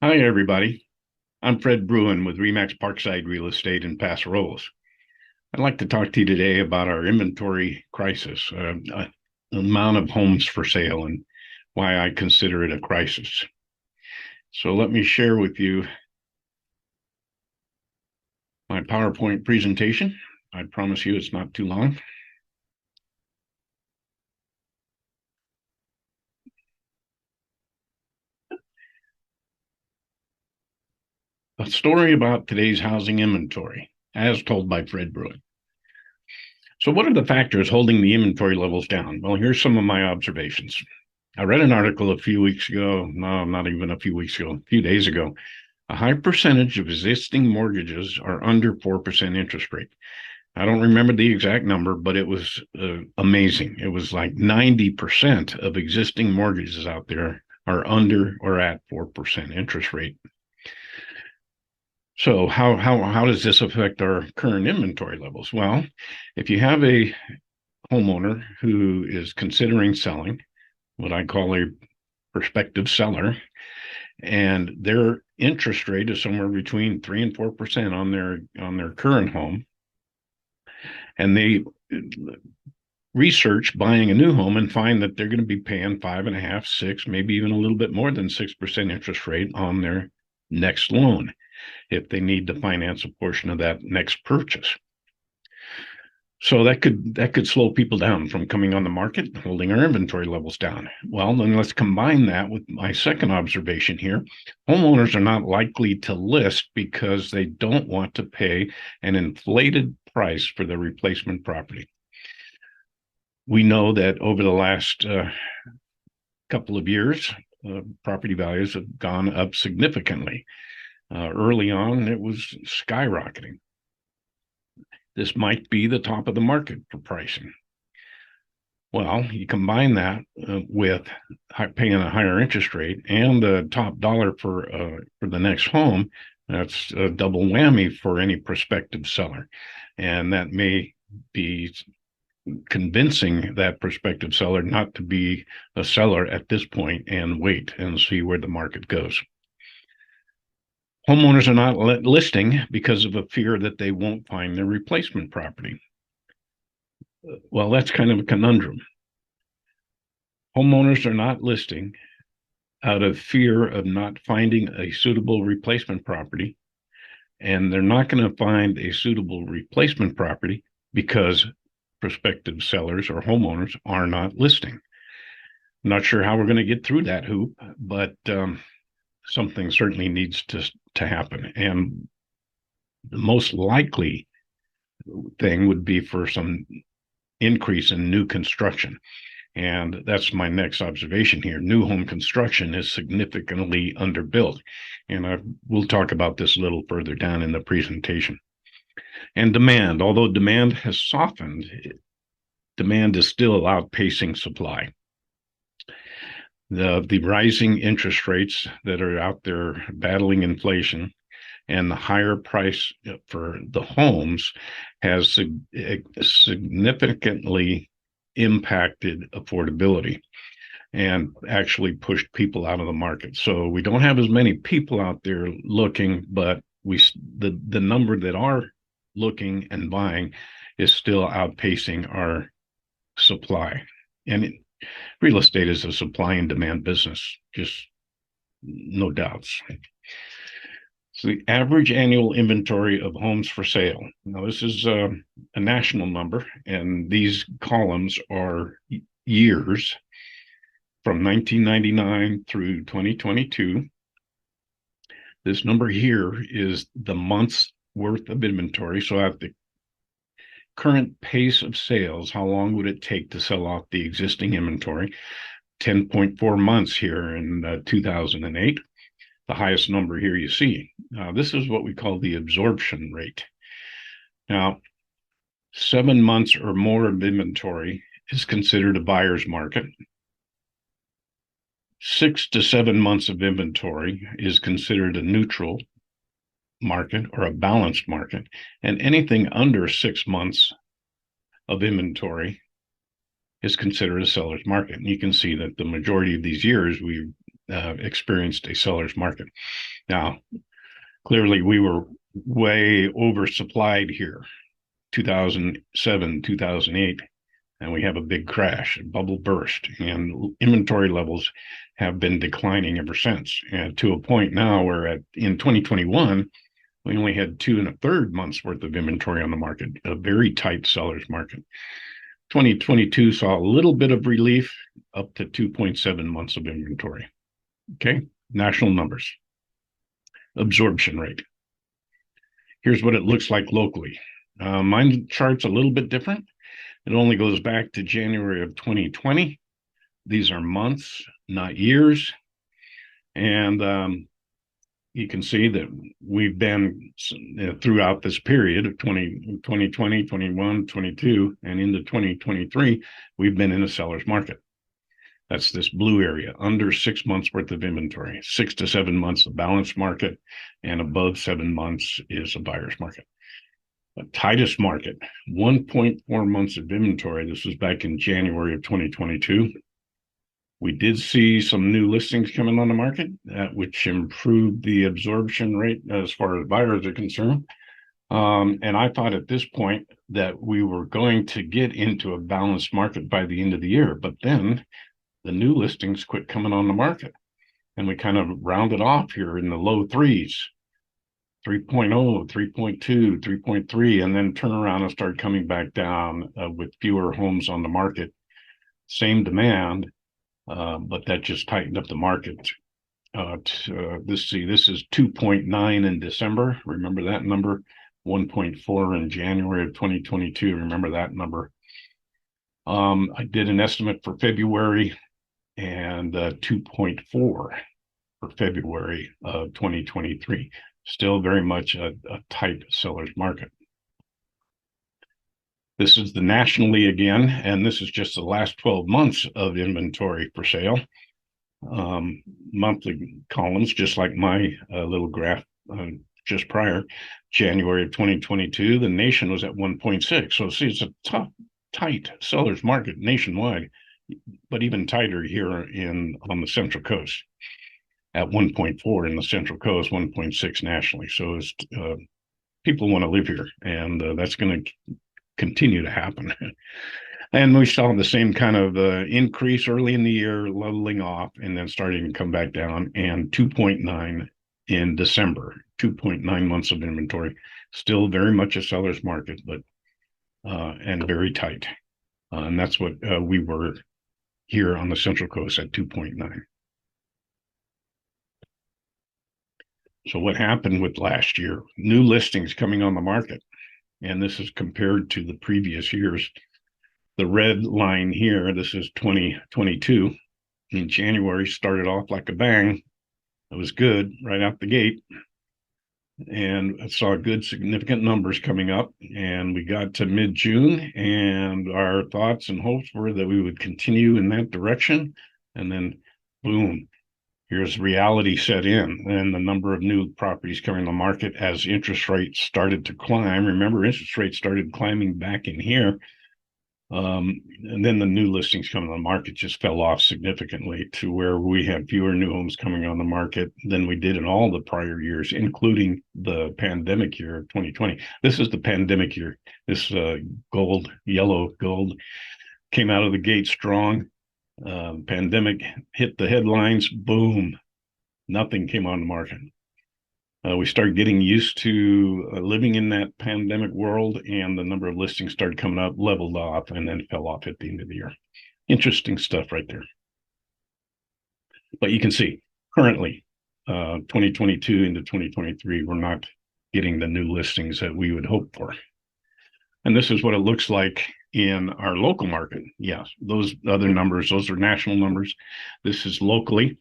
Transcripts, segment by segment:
Hi, everybody. I'm Fred Bruin with Remax Parkside Real Estate in Paso Robles. I'd like to talk to you today about our inventory crisis, the amount of homes for sale, and why I consider it a crisis. So let me share with you my PowerPoint presentation. I promise you it's not too long. A story about today's housing inventory, as told by Fred Bruin. So, what are the factors holding the inventory levels down? Well, here's some of my observations. I read an article a few weeks ago, no, not even a few weeks ago, a few days ago. A high percentage of existing mortgages are under 4% interest rate. I don't remember the exact number, but it was amazing. It was like 90% of existing mortgages out there are under or at 4% interest rate. So how does this affect our current inventory levels? Well, if you have a homeowner who is considering selling, what I call a prospective seller, and their interest rate is somewhere between 3 and 4% on their current home, and they research buying a new home and find that they're going to be paying 5.5, 6, maybe even a little bit more than 6% interest rate on their next loan if they need to finance a portion of that next purchase. So that could slow people down from coming on the market, holding our inventory levels down. Well, then let's combine that with my second observation here. Homeowners are not likely to list because they don't want to pay an inflated price for the replacement property. We know that over the last couple of years, property values have gone up significantly. Early on, it was skyrocketing. This might be the top of the market for pricing. Well, you combine that with paying a higher interest rate and the top dollar for the next home. That's a double whammy for any prospective seller, and that may be convincing that prospective seller not to be a seller at this point and wait and see where the market goes. Homeowners are not listing because of a fear that they won't find their replacement property. Well, that's kind of a conundrum. Homeowners are not listing out of fear of not finding a suitable replacement property, and they're not going to find a suitable replacement property because prospective sellers or homeowners are not listing. I'm not sure how we're going to get through that hoop, but something certainly needs to happen. And the most likely thing would be for some increase in new construction. And that's my next observation here. New home construction is significantly underbuilt. And we'll talk about this a little further down in the presentation. And demand, although demand has softened, demand is still outpacing supply. The rising interest rates that are out there battling inflation and the higher price for the homes has significantly impacted affordability and actually pushed people out of the market. So we don't have as many people out there looking, but the number that are looking and buying is still outpacing our supply. And real estate is a supply and demand business, just no doubts. So the average annual inventory of homes for sale. Now, this is a national number, and these columns are years from 1999 through 2022. This number here is the month's worth of inventory. So at the current pace of sales, how long would it take to sell off the existing inventory? 10.4 months here in 2008. The highest number here you see. This is what we call the absorption rate. Now, 7 months or more of inventory is considered a buyer's market. 6 to 7 months of inventory is considered a neutral market or a balanced market. And anything under 6 months of inventory is considered a seller's market. And you can see that the majority of these years, we experienced a seller's market. Now, clearly, we were way oversupplied here, 2007, 2008, and we have a big crash, a bubble burst, and inventory levels have been declining ever since. And to a point now where in 2021, we only had 2 1/3 months worth of inventory on the market, a very tight seller's market. 2022 saw a little bit of relief, up to 2.7 months of inventory. Okay, national numbers. Absorption rate. Here's what it looks like locally. Mine chart's a little bit different. It only goes back to January of 2020. These are months, not years. And you can see that we've been throughout this period of 2020, 21, 22, and into 2023, we've been in a seller's market. That's this blue area, under 6 months worth of inventory, 6 to 7 months of balanced market, and above 7 months is a buyer's market. The tightest market, 1.4 months of inventory. This was back in January of 2022. We did see some new listings coming on the market, which improved the absorption rate as far as buyers are concerned. And I thought at this point that we were going to get into a balanced market by the end of the year, but then the new listings quit coming on the market, and we kind of rounded off here in the low threes, 3.0, 3.2, 3.3, and then turn around and start coming back down with fewer homes on the market. Same demand, but that just tightened up the market. This is 2.9 in December. Remember that number? 1.4 in January of 2022. Remember that number? I did an estimate for February, and 2.4 for February of 2023. Still very much a tight seller's market. This is the nationally again, and this is just the last 12 months of inventory for sale. Monthly columns, just like my little graph just prior. January of 2022, the nation was at 1.6. So see, it's a tough, tight seller's market nationwide, but even tighter here on the Central Coast at 1.4 in the Central Coast, 1.6 nationally. So people want to live here, and that's going to continue to happen. And we saw the same kind of increase early in the year, leveling off, and then starting to come back down, and 2.9 in December, 2.9 months of inventory. Still very much a seller's market, but and very tight. And that's what we were here on the Central Coast at 2.9. So what happened with last year? New listings coming on the market, and this is compared to the previous years. The red line here, this is 2022. In January, started off like a bang. It was good right out the gate, and I saw good significant numbers coming up, and we got to mid-June, and our thoughts and hopes were that we would continue in that direction, and then boom, here's reality set in, and the number of new properties coming to the market as interest rates started to climb. Remember, interest rates started climbing back in here. And then the new listings coming on the market just fell off significantly to where we had fewer new homes coming on the market than we did in all the prior years, including the pandemic year of 2020. This is the pandemic year. This yellow gold came out of the gate strong. Pandemic hit the headlines, boom, nothing came on the market. We started getting used to living in that pandemic world, and the number of listings started coming up, leveled off, and then fell off at the end of the year. Interesting stuff right there. But you can see currently 2022 into 2023, we're not getting the new listings that we would hope for. And this is what it looks like in our local market. Yes, those other numbers, those are national numbers. This is locally.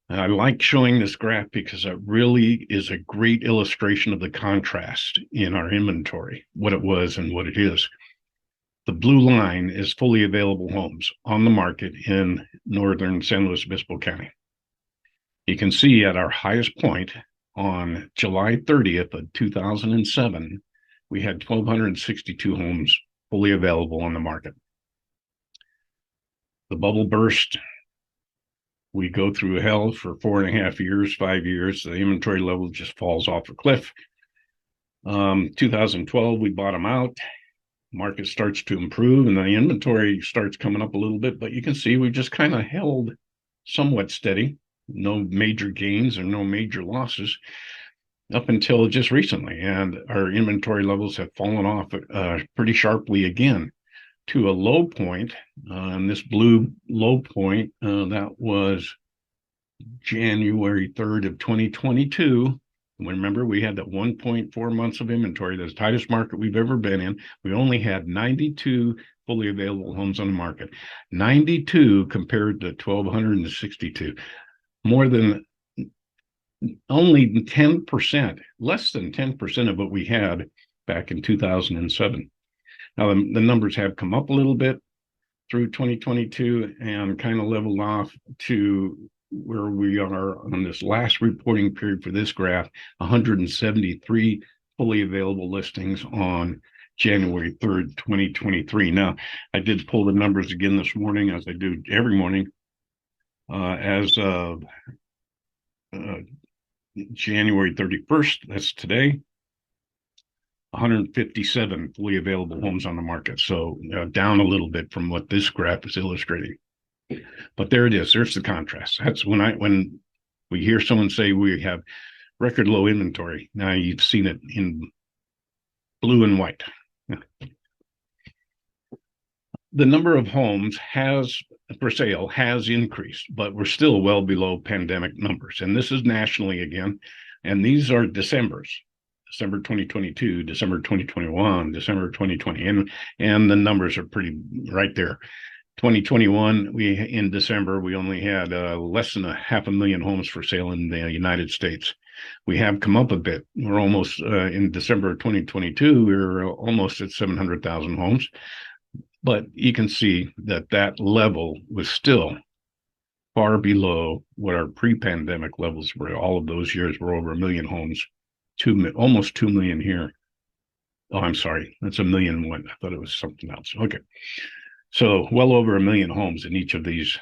I like showing this graph because it really is a great illustration of the contrast in our inventory, what it was and what it is. The blue line is fully available homes on the market in northern San Luis Obispo County. You can see at our highest point on July 30th of 2007, we had 1,262 homes fully available on the market. The bubble burst. we go through hell for 4.5 years, 5 years, the inventory level just falls off a cliff. 2012, we bottom out. Market starts to improve and the inventory starts coming up a little bit, but you can see we just kind of held somewhat steady, no major gains or no major losses up until just recently. And our inventory levels have fallen off pretty sharply again to a low point. And this blue low point, that was January 3rd of 2022. Remember, we had that 1.4 months of inventory, the tightest market we've ever been in. We only had 92 fully available homes on the market, 92 compared to 1,262. More than only 10%, less than 10% of what we had back in 2007. Now, the numbers have come up a little bit through 2022 and kind of leveled off to where we are on this last reporting period for this graph, 173 fully available listings on January 3rd, 2023. Now, I did pull the numbers again this morning, as I do every morning, as of January 31st, that's today, 157 fully available homes on the market. So down a little bit from what this graph is illustrating. But there it is. There's the contrast. That's when we hear someone say we have record low inventory. Now you've seen it in blue and white. The number of homes for sale has increased, but we're still well below pandemic numbers. And this is nationally again. And these are December 2022, December 2021, December 2020, and the numbers are pretty right there. 2021, in December, we only had less than 500,000 homes for sale in the United States. We have come up a bit. We're almost in December of 2022, we were almost at 700,000 homes. But you can see that level was still far below what our pre-pandemic levels were. All of those years were over 1 million homes, almost 2 million here. Oh, I'm sorry, that's 1,000,001. I thought it was something else. Okay. So well over 1 million homes in each of these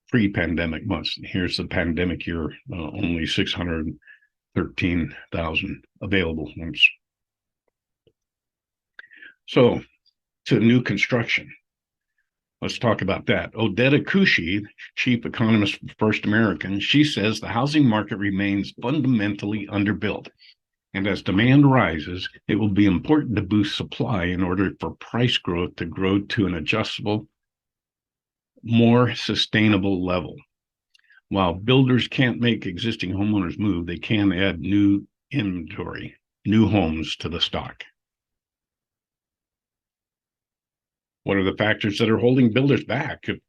pre-pandemic months. Here's the pandemic year, only 613,000 available homes. So to new construction, let's talk about that. Odetta Kushi, chief economist for First American, she says the housing market remains fundamentally underbuilt. And as demand rises, it will be important to boost supply in order for price growth to grow to an adjustable, more sustainable level. While builders can't make existing homeowners move, they can add new inventory, new homes to the stock. What are the factors that are holding builders back? If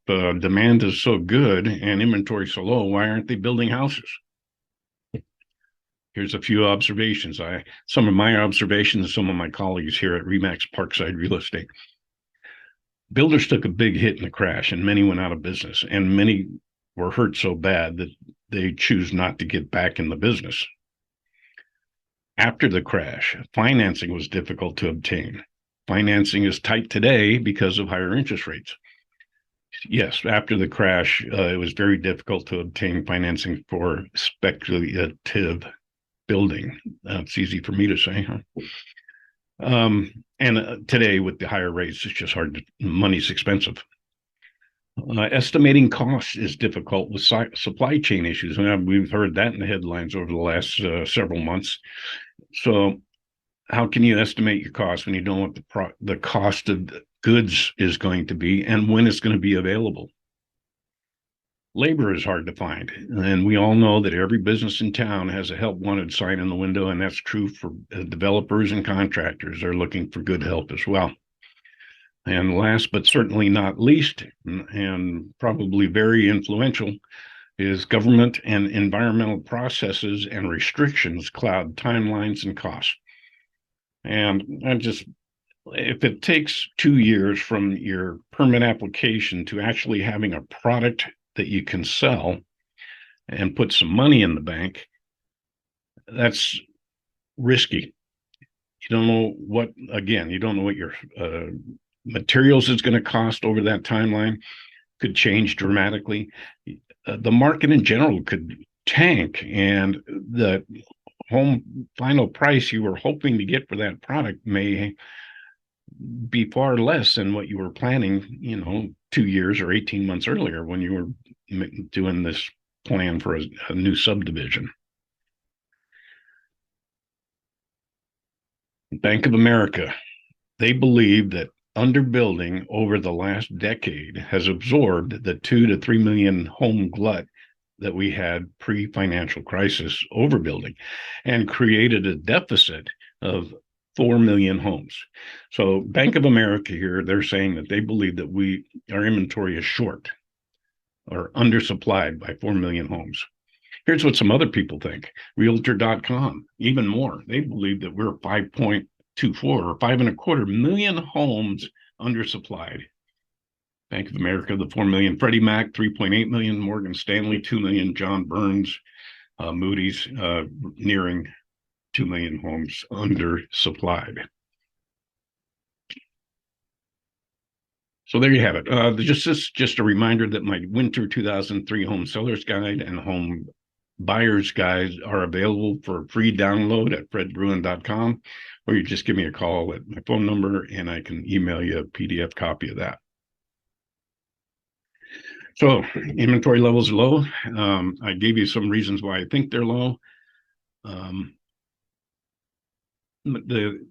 demand is so good and inventory so low, why aren't they building houses? Here's a few observations. Some of my observations, some of my colleagues here at RE/MAX Parkside Real Estate. Builders took a big hit in the crash and many went out of business, and many were hurt so bad that they choose not to get back in the business. After the crash, financing was difficult to obtain. Financing is tight today because of higher interest rates. Yes, after the crash, it was very difficult to obtain financing for speculative building. It's easy for me to say, huh? And today with the higher rates, it's just hard. Money's expensive. Estimating costs is difficult with supply chain issues. And we've heard that in the headlines over the last several months. So how can you estimate your costs when you don't know what the cost of goods is going to be and when it's going to be available? Labor is hard to find, and we all know that every business in town has a help wanted sign in the window, and that's true for developers and contractors. They're looking for good help as well. And last but certainly not least, and probably very influential, is government and environmental processes and restrictions cloud timelines and costs. And if it takes 2 years from your permit application to actually having a product that you can sell and put some money in the bank, that's risky. You don't know you don't know what your materials is going to cost over that timeline. could change dramatically. The market in general could tank, and the home final price you were hoping to get for that product may be far less than what you were planning, 2 years or 18 months earlier when you were doing this plan for a new subdivision. Bank of America, they believe that underbuilding over the last decade has absorbed the 2 to 3 million home glut that we had pre-financial crisis overbuilding and created a deficit of 4 million homes. So Bank of America here, they're saying that they believe that our inventory is short or undersupplied by 4 million homes. Here's what some other people think. Realtor.com, even more. They believe that we're 5.24 or 5.25 million homes undersupplied. Bank of America, the 4 million. Freddie Mac, 3.8 million. Morgan Stanley, 2 million. John Burns, Moody's, nearing 2 million homes undersupplied. So there you have it. Just a reminder that my Winter 2003 Home Sellers Guide and Home Buyers Guide are available for free download at fredbruen.com, or you just give me a call at my phone number and I can email you a PDF copy of that. So inventory levels are low. I gave you some reasons why I think they're low. The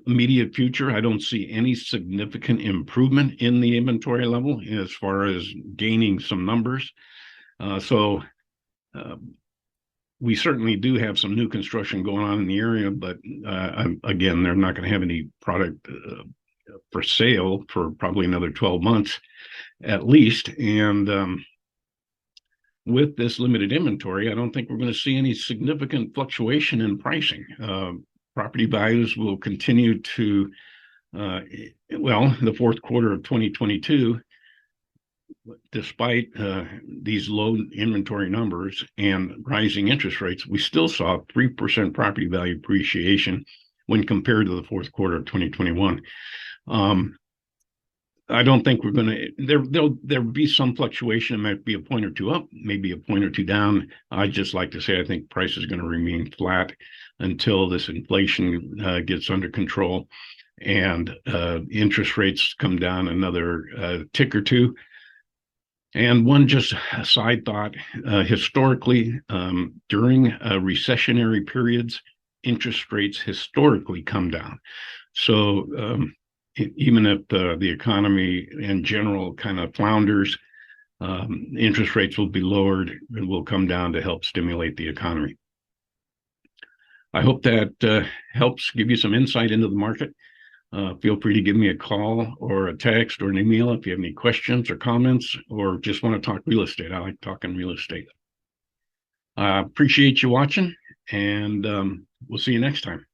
immediate future, I don't see any significant improvement in the inventory level as far as gaining some numbers. We certainly do have some new construction going on in the area, but again, they're not going to have any product for sale for probably another 12 months at least. And with this limited inventory, I don't think we're going to see any significant fluctuation in pricing. Property values will continue to, the fourth quarter of 2022, despite these low inventory numbers and rising interest rates, we still saw 3% property value appreciation when compared to the fourth quarter of 2021. I don't think we're going to, there'll be some fluctuation. It might be a point or two up, maybe a point or two down. I'd just like to say I think price is going to remain flat until this inflation gets under control and interest rates come down another tick or two. And one just side thought, historically, during recessionary periods, interest rates historically come down. So even if the economy in general kind of flounders, interest rates will be lowered and will come down to help stimulate the economy. I hope that helps give you some insight into the market. Feel free to give me a call or a text or an email if you have any questions or comments or just want to talk real estate. I like talking real estate. I appreciate you watching, and we'll see you next time.